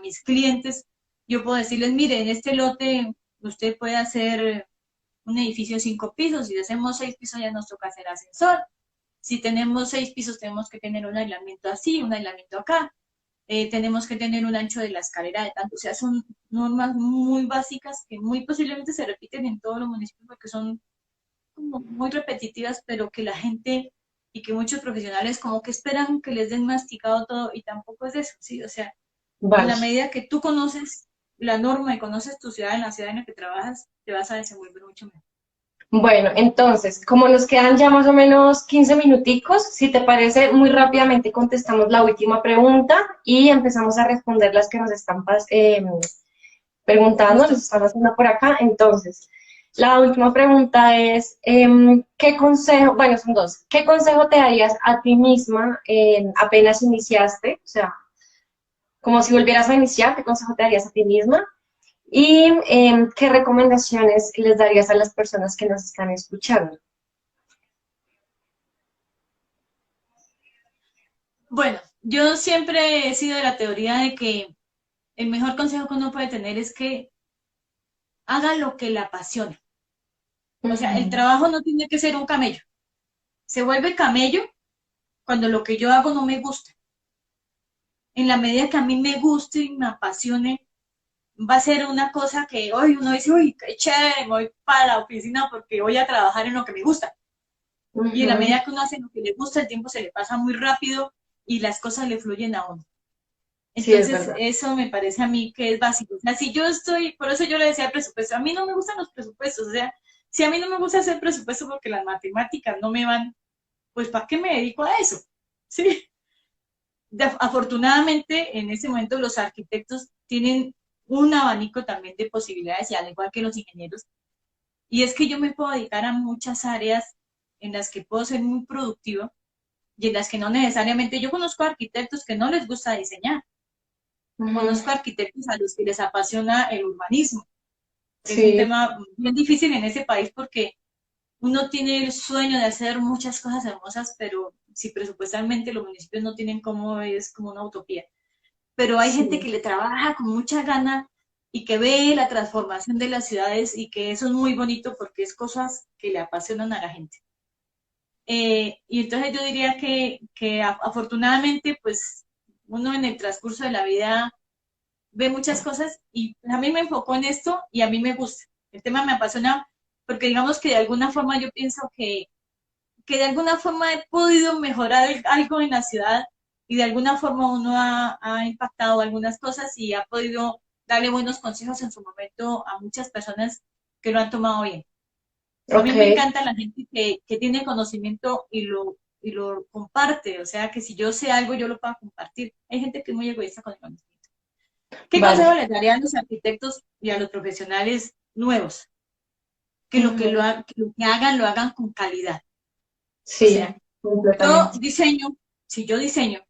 mis clientes. Yo puedo decirles, mire, en este lote usted puede hacer un edificio de 5 pisos. Si hacemos 6 pisos ya nos toca hacer ascensor. Si tenemos 6 pisos tenemos que tener un aislamiento así, un aislamiento acá. Tenemos que tener un ancho de la escalera de tanto. O sea, son normas muy básicas que muy posiblemente se repiten en todos los municipios porque son como muy repetitivas, pero que la gente y que muchos profesionales como que esperan que les den masticado todo y tampoco es eso, ¿sí? O sea, en vale. la medida que tú conoces la norma y conoces tu ciudad, en la ciudad en la que trabajas, te vas a desenvolver mucho mejor. Bueno, entonces, como nos quedan ya más o menos 15 minuticos, si te parece, muy rápidamente contestamos la última pregunta y empezamos a responder las que nos están preguntando, nos Listo. están haciendo por acá. Entonces, la última pregunta es, ¿qué consejo, bueno, son dos, ¿qué consejo te darías a ti misma apenas iniciaste? O sea, como si volvieras a iniciar, ¿qué consejo te darías a ti misma? ¿Y qué recomendaciones les darías a las personas que nos están escuchando? Bueno, yo siempre he sido de la teoría de que el mejor consejo que uno puede tener es que haga lo que le apasiona. O sea, el Ujú, trabajo no tiene que ser un camello. Se vuelve camello cuando lo que yo hago no me gusta. En la medida que a mí me guste y me apasione, va a ser una cosa que hoy uno dice, uy, qué chévere, me voy para la oficina porque voy a trabajar en lo que me gusta. Y en la ujú. medida que uno hace lo que le gusta, el tiempo se le pasa muy rápido y las cosas le fluyen a uno. Sí, es Entonces, verdad. eso me parece a mí que es básico. O sea, si yo estoy, por eso yo le decía presupuesto, a mí no me gustan los presupuestos. O sea, si a mí no me gusta hacer presupuesto porque las matemáticas no me van, pues ¿para qué me dedico a eso? Sí. Afortunadamente, en este momento los arquitectos tienen un abanico también de posibilidades, y al igual que los ingenieros, y es que yo me puedo dedicar a muchas áreas en las que puedo ser muy productiva y en las que no necesariamente, yo conozco arquitectos que no les gusta diseñar, Ujú. conozco arquitectos a los que les apasiona el urbanismo. Es un Sí, tema bien difícil en ese país porque uno tiene el sueño de hacer muchas cosas hermosas, pero si presupuestalmente los municipios no tienen cómo, es como una utopía. Pero hay gente sí. que le trabaja con mucha gana y que ve la transformación de las ciudades y que eso es muy bonito porque es cosas que le apasionan a la gente. Y entonces yo diría que afortunadamente, pues uno en el transcurso de la vida ve muchas cosas y a mí me enfocó en esto y a mí me gusta. El tema me apasiona porque digamos que de alguna forma yo pienso que de alguna forma he podido mejorar algo en la ciudad y de alguna forma uno ha impactado algunas cosas y ha podido darle buenos consejos en su momento a muchas personas que lo han tomado bien. A mí Ok, me encanta la gente que tiene conocimiento y lo comparte, o sea, que si yo sé algo, yo lo puedo compartir. Hay gente que es muy egoísta con el conocimiento. ¿Qué consejo vale. les daría a los arquitectos y a los profesionales nuevos? Ujú. Que lo que lo hagan con calidad. O Sí, sea, yo completamente. diseño, si yo diseño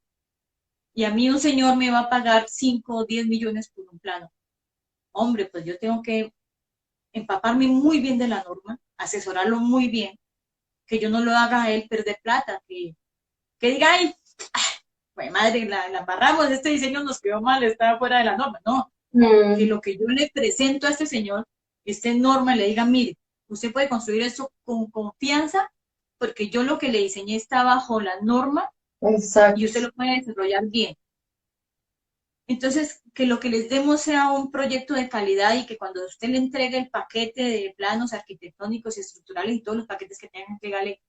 y a mí un señor me va a pagar 5 o 10 millones por un plano, hombre, pues yo tengo que empaparme muy bien de la norma, asesorarlo muy bien, que yo no lo haga a él perder plata, que diga, ay, pues madre, la embarramos, este diseño nos quedó mal, está fuera de la norma. No, que lo que yo le presento a este señor esté en norma, le diga, mire, usted puede construir esto con confianza, porque yo lo que le diseñé está bajo la norma y Exacto. usted lo puede desarrollar bien. Entonces, que lo que les demos sea un proyecto de calidad y que cuando usted le entregue el paquete de planos arquitectónicos y estructurales y todos los paquetes que tengan que entregarle,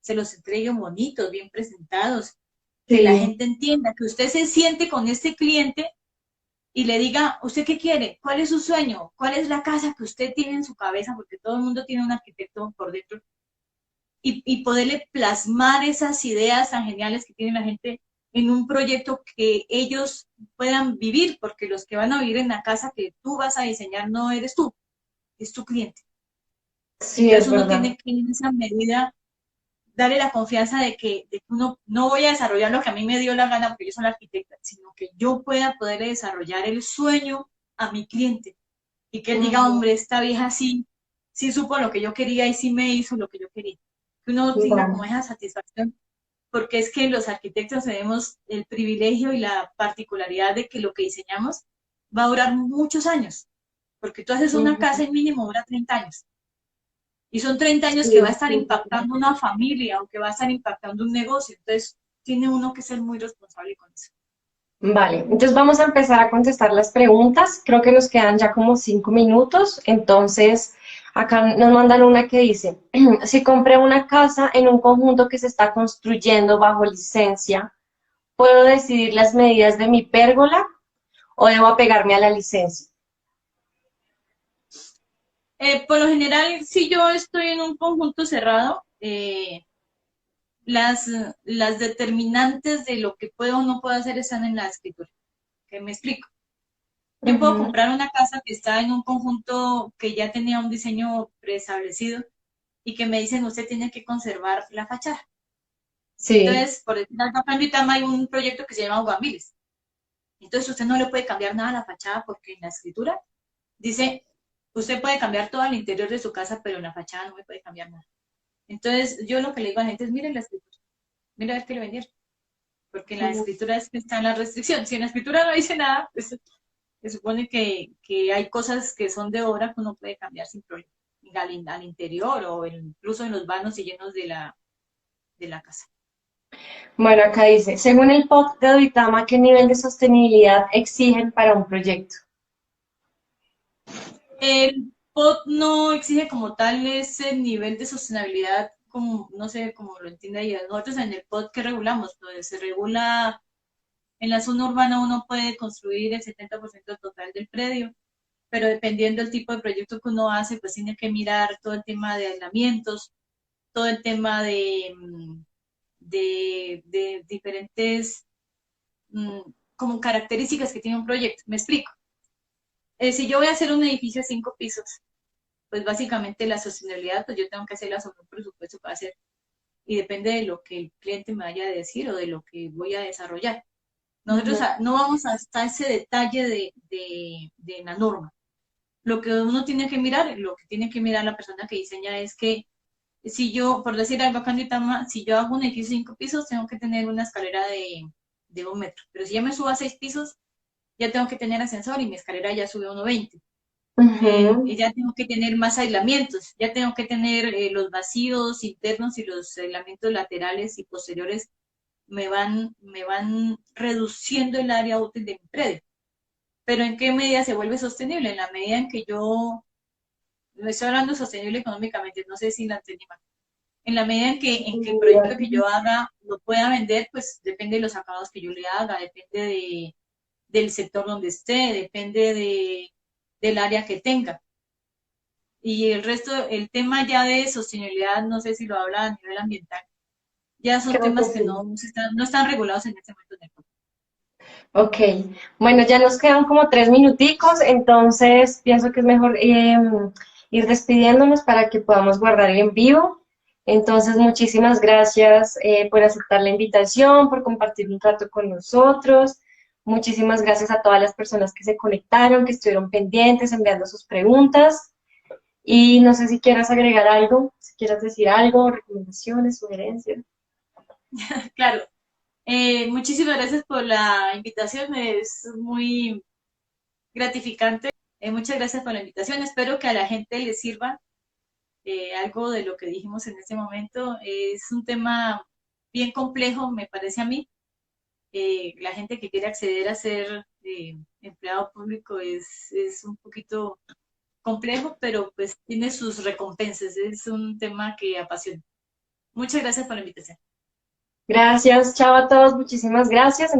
se los entregue bonitos, bien presentados, que la Sí, gente entienda, que usted se siente con este cliente y le diga, ¿usted qué quiere? ¿Cuál es su sueño? ¿Cuál es la casa que usted tiene en su cabeza? Porque todo el mundo tiene un arquitecto por dentro. Y poderle plasmar esas ideas tan geniales que tiene la gente en un proyecto que ellos puedan vivir, porque los que van a vivir en la casa que tú vas a diseñar no eres tú, es tu cliente. sí, Entonces es uno verdad. tiene que en esa medida darle la confianza de que uno no voy a desarrollar lo que a mí me dio la gana porque yo soy la arquitecta, sino que yo pueda poder desarrollar el sueño a mi cliente y que él diga, Ujú. hombre, esta vieja sí, sí supo lo que yo quería y sí me hizo lo que yo quería. Que uno tenga como Vale. esa satisfacción, porque es que los arquitectos tenemos el privilegio y la particularidad de que lo que diseñamos va a durar muchos años, porque tú haces una casa Ujú. y mínimo dura 30 años. Y son 30 años que va a Sí, estar impactando una familia o que va a estar impactando un negocio. Entonces, tiene uno que ser muy responsable con eso. vale. Entonces vamos a empezar a contestar las preguntas. Creo que nos quedan ya como 5 minutos. Entonces, acá nos mandan una que dice, si compré una casa en un conjunto que se está construyendo bajo licencia, ¿puedo decidir las medidas de mi pérgola o debo apegarme a la licencia? Por lo general, si yo estoy en un conjunto cerrado, las, las determinantes de lo que puedo o no puedo hacer están en la escritura. ¿Qué me explico? Yo puedo Ujú. comprar una casa que está en un conjunto que ya tenía un diseño preestablecido y que me dicen usted tiene que conservar la fachada. Sí, Entonces, por decir algo, acá en Duitama hay un proyecto que se llama Guambiles. Entonces, usted no le puede cambiar nada a la fachada porque en la escritura dice, usted puede cambiar todo el interior de su casa, pero en la fachada no me puede cambiar nada. Entonces, yo lo que le digo a la gente es, miren la escritura, mira a ver qué le vendieron, porque en la escritura es que está en la restricción. Si en la escritura no dice nada, pues se supone que hay cosas que son de obra que uno puede cambiar sin problema, al interior o incluso en los vanos y llenos de la casa. bueno, acá dice, según el POC de Duitama, ¿qué nivel de sostenibilidad exigen para un proyecto? El POT no exige como tal ese nivel de sostenibilidad, como, no sé, como lo entiende ella. Nosotros en el POT que regulamos, pues se regula en la zona urbana uno puede construir el 70% total del predio, pero dependiendo del tipo de proyecto que uno hace, pues tiene que mirar todo el tema de aislamientos, todo el tema de diferentes mm, como características que tiene un proyecto. Me explico. Si yo voy a hacer un edificio de 5 pisos, pues básicamente la sostenibilidad, pues yo tengo que hacerla sobre un presupuesto para hacer y depende de lo que el cliente me vaya a decir o de lo que voy a desarrollar. Nosotros Ujú. no vamos hasta ese detalle de la norma. Lo que uno tiene que mirar, lo que tiene que mirar la persona que diseña es que si yo, por decir algo acá en Duitama, si yo hago un edificio de 5 pisos, tengo que tener una escalera de 1 metro. Pero si ya me subo a 6 pisos, ya tengo que tener ascensor y mi escalera ya sube a 1,20. Ujú. Ya tengo que tener más aislamientos, ya tengo que tener los vacíos internos y los aislamientos laterales y posteriores me van reduciendo el área útil de mi predio. Pero ¿en qué medida se vuelve sostenible? En la medida en que yo, no estoy hablando sostenible económicamente, no sé si la entendí mal. En la medida en que el proyecto que yo haga lo pueda vender, pues depende de los acabados que yo le haga, depende del sector donde esté, depende del área que tenga. Y el resto, el tema ya de sostenibilidad, no sé si lo habla a nivel ambiental, ya son Creo que temas que sí. no están regulados en este momento en el código. Ok, bueno, ya nos quedan como 3 minuticos, entonces pienso que es mejor ir despidiéndonos para que podamos guardar el en vivo. Entonces, muchísimas gracias por aceptar la invitación, por compartir un rato con nosotros. Muchísimas gracias a todas las personas que se conectaron, que estuvieron pendientes, enviando sus preguntas. Y no sé si quieras agregar algo, si quieras decir algo, recomendaciones, sugerencias. Claro. Muchísimas gracias por la invitación, es muy gratificante. Muchas gracias por la invitación. Espero que a la gente le sirva algo de lo que dijimos en este momento. Es un tema bien complejo, me parece a mí. La gente que quiere acceder a ser empleado público es un poquito complejo, pero pues tiene sus recompensas. Es un tema que apasiona. Muchas gracias por la invitación. Gracias, chao a todos, muchísimas gracias.